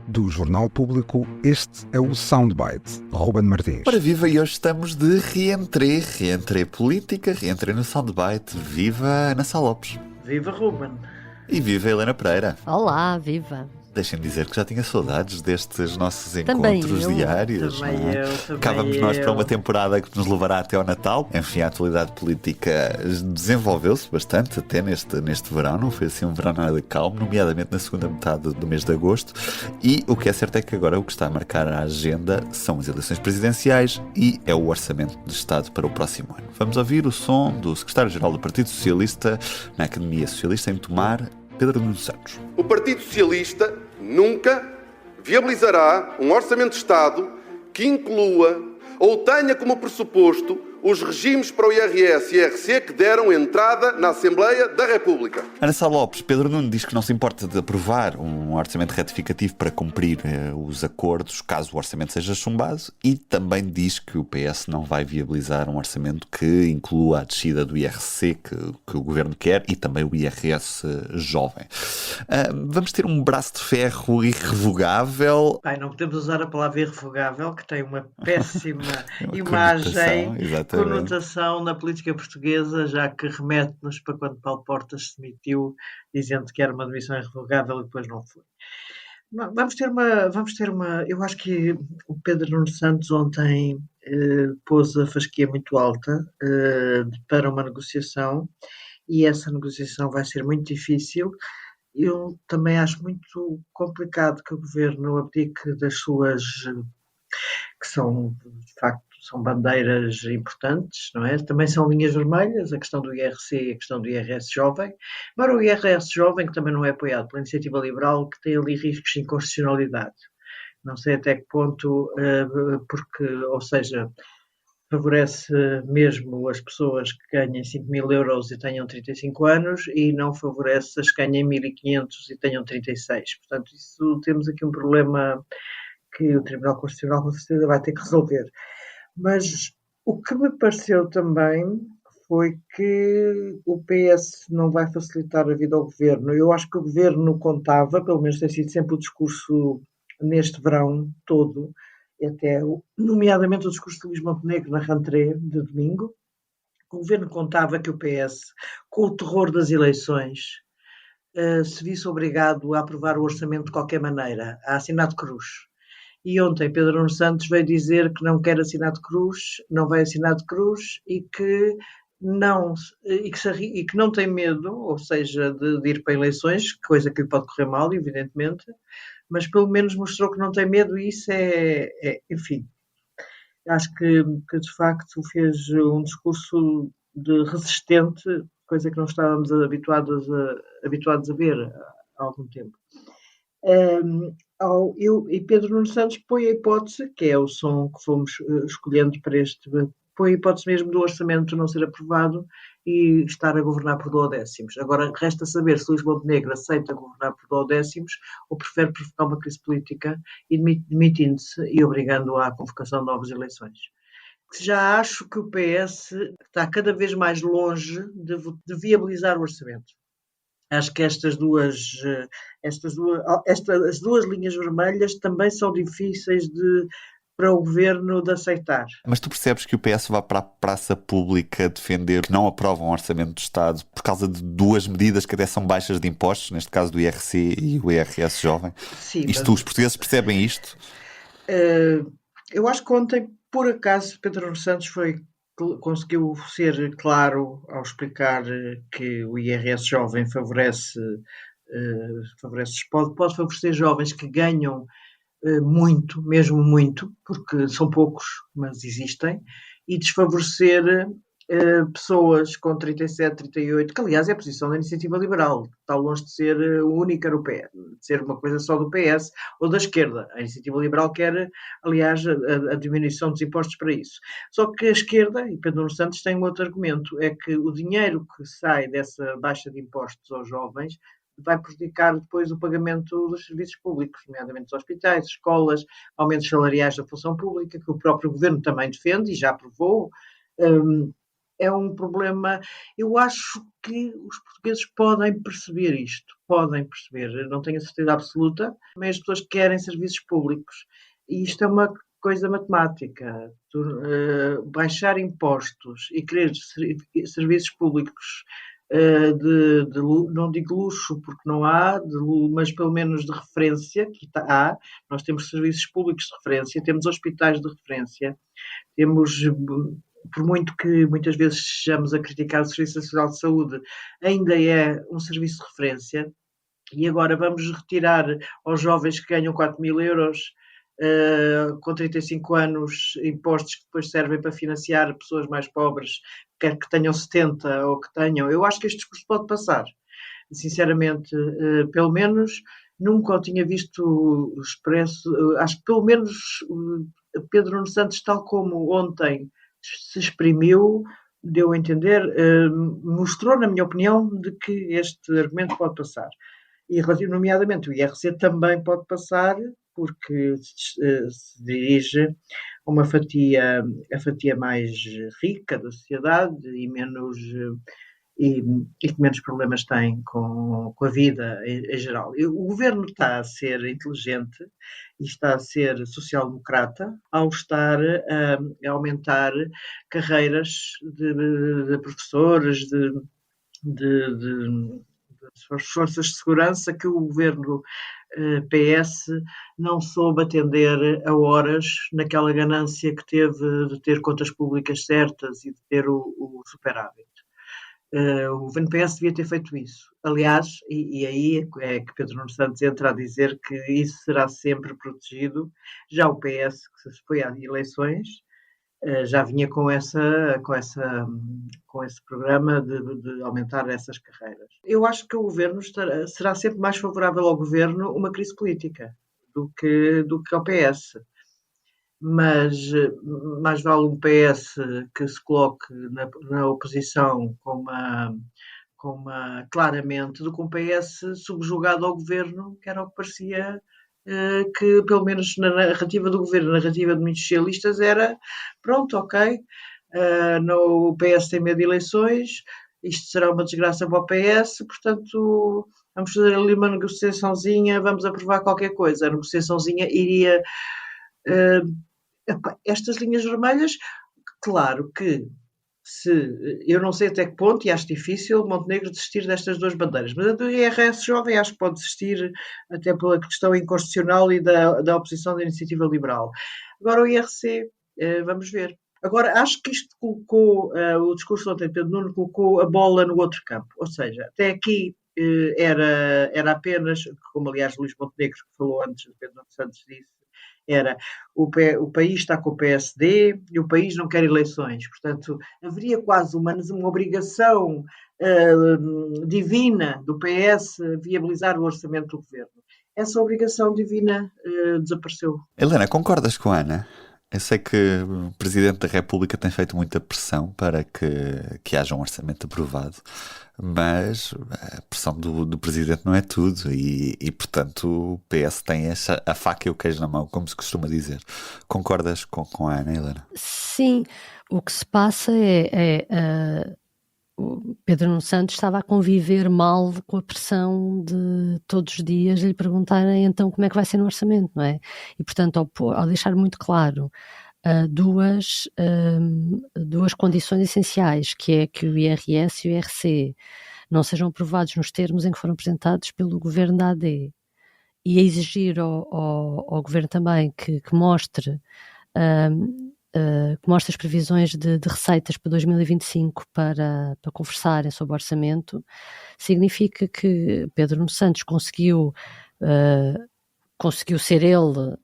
Do Jornal Público, este é o Soundbite. Ruben Martins. Ora viva, e hoje estamos de reentrée política, reentrée no Soundbite. Viva Ana Sá Lopes. Viva Ruben. E viva Helena Pereira. Olá, viva. Deixem-me dizer que já tinha saudades destes nossos Também encontros eu. diários. Também não é? eu. Acabamos nós para uma temporada que nos levará até ao Natal. Enfim, a atualidade política desenvolveu-se bastante até neste verão. Não foi assim um verão nada calmo, nomeadamente na segunda metade do mês de agosto. E o que é certo é que agora o que está a marcar a agenda são as eleições presidenciais e é o Orçamento de Estado para o próximo ano. Vamos ouvir o som do secretário-geral do Partido Socialista na Academia Socialista em Tomar, Pedro Nuno Santos. O Partido Socialista nunca viabilizará um orçamento de Estado que inclua ou tenha como pressuposto os regimes para o IRS e IRC que deram entrada na Assembleia da República. Ana Sá Lopes, Pedro Nuno diz que não se importa de aprovar um orçamento retificativo para cumprir os acordos, caso o orçamento seja chumbado, e também diz que o PS não vai viabilizar um orçamento que inclua a descida do IRC que o Governo quer e também o IRS jovem. Vamos ter um braço de ferro irrevogável. Não podemos usar a palavra irrevogável, que tem uma péssima imagem, conotação na política portuguesa, já que remete-nos para quando Paulo Portas se demitiu, dizendo que era uma demissão irrevogável e depois não foi. Vamos ter uma. Eu acho que o Pedro Nuno Santos ontem pôs a fasquia muito alta para uma negociação, e essa negociação vai ser muito difícil. Eu também acho muito complicado que o Governo abdique das suas, que são, de facto, são bandeiras importantes, não é? Também são linhas vermelhas, a questão do IRC e a questão do IRS jovem. Mas o IRS jovem, que também não é apoiado pela Iniciativa Liberal, que tem ali riscos de inconstitucionalidade. Não sei até que ponto, porque, ou seja, favorece mesmo as pessoas que ganhem 5.000 euros e tenham 35 anos e não favorece as que ganhem 1.500 e tenham 36. Portanto, temos aqui um problema que o Tribunal Constitucional com certeza vai ter que resolver. Mas o que me pareceu também foi que o PS não vai facilitar a vida ao Governo. Eu acho que o Governo contava, pelo menos tem sido sempre o discurso neste verão todo, até nomeadamente o discurso de Luís Montenegro na rentrée de domingo, o Governo contava que o PS, com o terror das eleições, se visse obrigado a aprovar o orçamento de qualquer maneira, a assinar de cruz. E ontem Pedro Nuno Santos veio dizer que não quer assinar de cruz, não vai assinar de cruz e que não tem medo, ou seja, de ir para eleições, coisa que lhe pode correr mal, evidentemente, mas pelo menos mostrou que não tem medo e isso enfim, acho que de facto fez um discurso de resistente, coisa que não estávamos habituados a ver há algum tempo. E Pedro Nuno Santos põe a hipótese, que é o som que fomos escolhendo para põe a hipótese mesmo do orçamento não ser aprovado e estar a governar por duodécimos. Agora resta saber se Luís Montenegro aceita governar por duodécimos ou prefere provocar uma crise política e demitindo-se e obrigando à convocação de novas eleições. Já acho que o PS está cada vez mais longe de viabilizar o orçamento. Acho que as duas linhas vermelhas também são difíceis para o Governo de aceitar. Mas tu percebes que o PS vai para a praça pública defender que não aprovam um orçamento de Estado por causa de duas medidas que até são baixas de impostos, neste caso do IRC e o IRS jovem? Sim, Os portugueses percebem isto? Eu acho que ontem, por acaso, Pedro Nuno Santos conseguiu ser claro ao explicar que o IRS jovem pode favorecer jovens que ganham muito, mesmo muito, porque são poucos, mas existem, e desfavorecer pessoas com 37, 38, que aliás é a posição da Iniciativa Liberal, está longe de ser única europeia, de ser uma coisa só do PS ou da esquerda. A Iniciativa Liberal quer, aliás, a diminuição dos impostos para isso. Só que a esquerda, e Pedro Nuno Santos tem um outro argumento, é que o dinheiro que sai dessa baixa de impostos aos jovens vai prejudicar depois o pagamento dos serviços públicos, nomeadamente dos hospitais, escolas, aumentos salariais da função pública, que o próprio Governo também defende e já aprovou. é um problema. Eu acho que os portugueses podem perceber isto, podem perceber, eu não tenho a certeza absoluta, mas as pessoas querem serviços públicos. E isto é uma coisa matemática. Baixar impostos e querer serviços públicos não digo luxo porque não há, mas pelo menos de referência, que há. Nós temos serviços públicos de referência, temos hospitais de referência, temos, por muito que muitas vezes estejamos a criticar o Serviço Nacional de Saúde, ainda é um serviço de referência, e agora vamos retirar aos jovens que ganham 4.000 euros com 35 anos, impostos que depois servem para financiar pessoas mais pobres, quer que tenham 70 ou que tenham. Eu acho que este discurso pode passar. Sinceramente, pelo menos nunca o tinha visto expresso. Acho que pelo menos Pedro Nuno Santos, tal como ontem se exprimiu, deu a entender, mostrou, na minha opinião, de que este argumento pode passar. E, nomeadamente, o IRC também pode passar, porque se dirige a uma fatia, a fatia mais rica da sociedade e que menos problemas tem com a vida em geral. O governo está a ser inteligente e está a ser social-democrata ao estar a aumentar carreiras de professores, das forças de segurança, que o governo PS não soube atender a horas naquela ganância que teve de ter contas públicas certas e de ter o superávit. O governo PS devia ter feito isso. Aliás, e aí é que Pedro Nuno Santos entra a dizer que isso será sempre protegido. Já o PS, que se foi às eleições, já vinha com esse programa de aumentar essas carreiras. Eu acho que o governo será sempre mais favorável ao governo uma crise política do que ao PS. Mas mais vale um PS que se coloque na oposição claramente do que um PS subjugado ao governo, que era o que parecia que, pelo menos na narrativa do governo, na narrativa de muitos socialistas, era pronto, ok, o PS tem medo de eleições, isto será uma desgraça para o PS, portanto vamos fazer ali uma negociaçãozinha, vamos aprovar qualquer coisa. A negociaçãozinha iria... estas linhas vermelhas, claro que eu não sei até que ponto, e acho difícil Montenegro desistir destas duas bandeiras, mas a do IRS jovem acho que pode desistir até pela questão inconstitucional e da oposição da iniciativa liberal. Agora o IRC, vamos ver. Agora, acho que isto colocou, o discurso ontem de Pedro Nuno colocou a bola no outro campo, ou seja, até aqui era apenas, como aliás Luís Montenegro, que falou antes de Pedro Nuno Santos disse, era o país está com o PSD e o país não quer eleições. Portanto, haveria quase uma obrigação divina do PS viabilizar o orçamento do governo. Essa obrigação divina desapareceu. Helena, concordas com a Ana? Eu sei que o Presidente da República tem feito muita pressão para que haja um orçamento aprovado, mas a pressão do Presidente não é tudo e portanto, o PS tem a faca e o queijo na mão, como se costuma dizer. Concordas com a Ana, Helena? Sim, o que se passa o Pedro Nuno Santos estava a conviver mal com a pressão de todos os dias lhe perguntarem então como é que vai ser no orçamento, não é? E portanto ao deixar muito claro duas condições essenciais, que é que o IRS e o IRC não sejam aprovados nos termos em que foram apresentados pelo governo da AD, e a exigir ao governo também que mostre as previsões de receitas para 2025 para conversarem sobre o orçamento, significa que Pedro Nuno Santos conseguiu ser ele,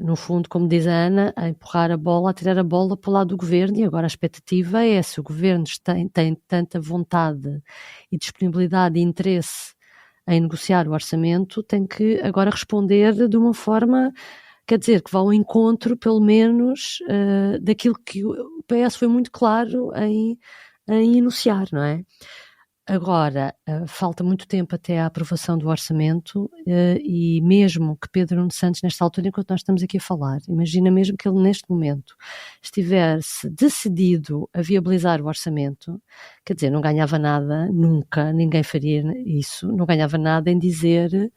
no fundo, como diz a Ana, a empurrar a bola, a tirar a bola para o lado do governo, e agora a expectativa é, se o governo tem tanta vontade e disponibilidade e interesse em negociar o orçamento, tem que agora responder de uma forma... Quer dizer, que vá ao encontro, pelo menos, daquilo que o PS foi muito claro em enunciar, não é? Agora, falta muito tempo até à aprovação do orçamento e mesmo que Pedro Nuno Santos, nesta altura, enquanto nós estamos aqui a falar, imagina mesmo que ele neste momento estivesse decidido a viabilizar o orçamento, quer dizer, não ganhava nada, nunca, ninguém faria isso, não ganhava nada em dizer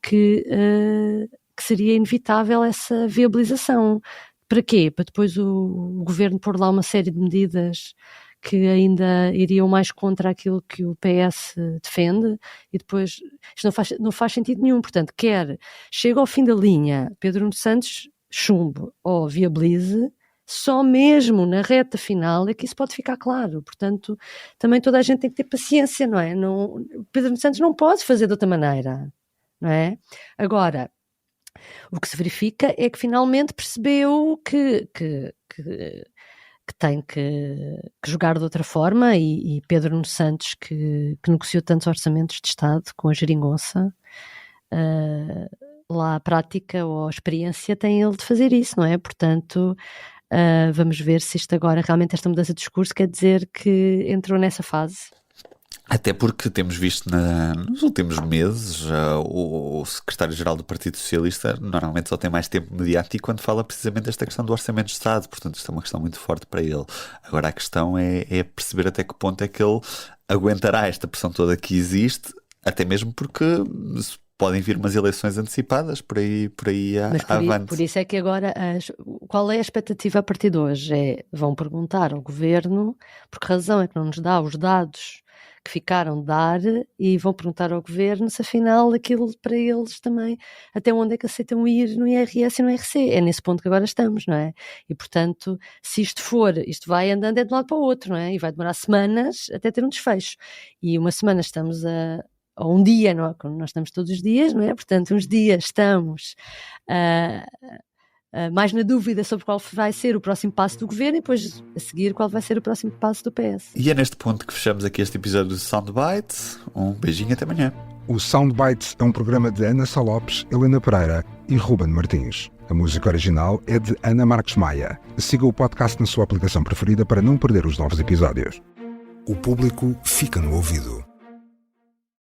que seria inevitável essa viabilização. Para quê? Para depois o governo pôr lá uma série de medidas que ainda iriam mais contra aquilo que o PS defende, e depois isto não faz sentido nenhum. Portanto, chega ao fim da linha, Pedro Nuno Santos chumbe ou viabilize, só mesmo na reta final é que isso pode ficar claro. Portanto, também toda a gente tem que ter paciência, não é? Pedro Nuno Santos não pode fazer de outra maneira, não é? Agora, o que se verifica é que finalmente percebeu que tem que jogar de outra forma, e Pedro Nuno Santos, que negociou tantos orçamentos de Estado com a geringonça, lá a prática ou a experiência tem ele de fazer isso, não é? Portanto, vamos ver se isto agora, realmente esta mudança de discurso quer dizer que entrou nessa fase. Até porque temos visto nos últimos meses o secretário-geral do Partido Socialista normalmente só tem mais tempo mediático quando fala precisamente desta questão do orçamento de Estado, portanto isto é uma questão muito forte para ele. Agora a questão é perceber até que ponto é que ele aguentará esta pressão toda que existe, até mesmo porque podem vir umas eleições antecipadas por aí avante. Por isso é que agora, qual é a expectativa a partir de hoje? Vão perguntar ao Governo por que razão é que não nos dá os dados que ficaram de dar, e vão perguntar ao Governo se afinal aquilo para eles também, até onde é que aceitam ir no IRS e no IRC. É nesse ponto que agora estamos, não é? E portanto, se isto vai andando de um lado para o outro, não é? E vai demorar semanas até ter um desfecho. E uma semana estamos a um dia, não é? Como nós estamos todos os dias, não é? Portanto, uns dias estamos mais na dúvida sobre qual vai ser o próximo passo do Governo, e depois a seguir qual vai ser o próximo passo do PS. E é neste ponto que fechamos aqui este episódio do Soundbite. Um beijinho, até amanhã. O Soundbites é um programa de Ana Sá Lopes, Helena Pereira e Ruben Martins. A música original é de Ana Marques Maia. Siga o podcast na sua aplicação preferida para não perder os novos episódios. O público fica no ouvido.